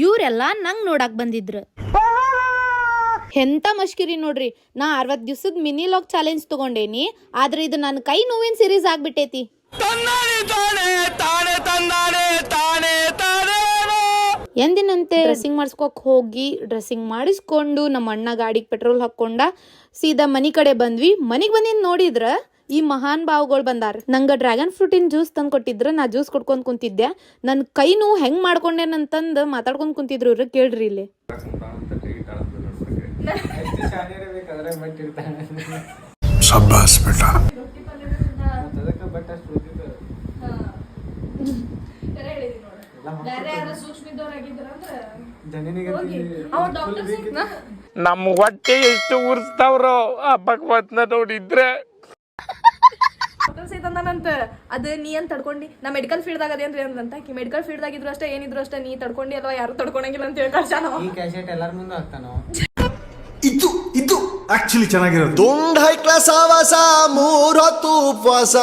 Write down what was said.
ಇವ್ರೆಲ್ಲ ನಂಗ್ ನೋಡಕ್ ಬಂದಿದ್ರು. ಎಂತ ಮಷ್ಕಿರಿ ನೋಡ್ರಿ, ನಾ 60 ದಿವ್ಸದ ಮಿನಿ ಲಾಗ್ ಚಾಲೆಂಜ್ ತಗೊಂಡೇನಿ, ಆದ್ರೆ ಇದು ನನ್ನ ಕೈ ನೋವಿನ ಸೀರೀಸ್ ಆಗ್ಬಿಟ್ಟೈತಿ. ಎಂದಿನಂತೆ ಡ್ರೆಸ್ಸಿಂಗ್ ಮಾಡಿಸ್ಕೋಕ್ ಹೋಗಿ ಡ್ರೆಸ್ಸಿಂಗ್ ಮಾಡಿಸ್ಕೊಂಡು ನಮ್ಮ ಅಣ್ಣ ಗಾಡಿಗೆ ಪೆಟ್ರೋಲ್ ಹಾಕೊಂಡ ಸೀದಾ ಮನಿ ಕಡೆ ಬಂದ್ವಿ. ಮನಿಗ್ ಬಂದಿದ್ ನೋಡಿದ್ರ ಈ ಮಹಾನ್ ಭಾವಗಳು ಬಂದಾರ. ನಂಗ ಡ್ರ್ಯಾಗನ್ ಫ್ರೂಟಿನ್ ಜ್ಯೂಸ್ ತಂದ್ ಕೊಟ್ಟಿದ್ರ, ನಾ ಜ್ಯೂಸ್ ಕುಡ್ಕೊಂಡ್ ಕುಂತಿದ್ದೆ. ನನ್ ಕೈ ನೋವು ಹೆಂಗ್ ಮಾಡ್ಕೊಂಡೇನಂತಂದ್ ಮಾತಾಡ್ಕೊಂಡ್ ಕುಂತಿದ್ರು ಇವ್ರು. ಕೇಳ್ರಿ ಇಲ್ಲಿ. ನಮ್ ಹೊಟ್ಟೆ ಎಷ್ಟು ಉರ್ಸ್ತಾವ್ರೋ ಆ ಭಗವತ್ನ ನೋಡಿದ್ರೆ. ಅಂತ ಅದ್ ನೀ ಅಂತ ತಡ್ಕೊಂಡಿ. ನಾ ಮೆಡಿಕಲ್ ಫೀಲ್ಡ್ ದಾಗ ಅದೇನ್ರಿ ಅಂತ ಮೆಡಿಕಲ್ ಫೀಲ್ಡ್ ದಾಗಿದ್ರು ಅಷ್ಟೇ, ಏನಿದ್ರು ಅಷ್ಟೇ, ನೀ ತಡ್ಕೊಂಡಿ ಅಲ್ವಾ, ಯಾರು ತಡ್ಕೊಳಂಗಿಲ್ಲ ಅಂತ ಹೇಳಿ ಎಲ್ಲಾರ ಮುಂದೆ ಹಾಕ್ತಾನೋ. ಇದು ಆಕ್ಚುಲಿ ಚೆನ್ನಾಗಿರೋದು. ತುಂಡ್ ಹೈ ಕ್ಲಾಸ್ ಆವಾಸ 3 ಹೊತ್ತು ಉಪವಾಸ.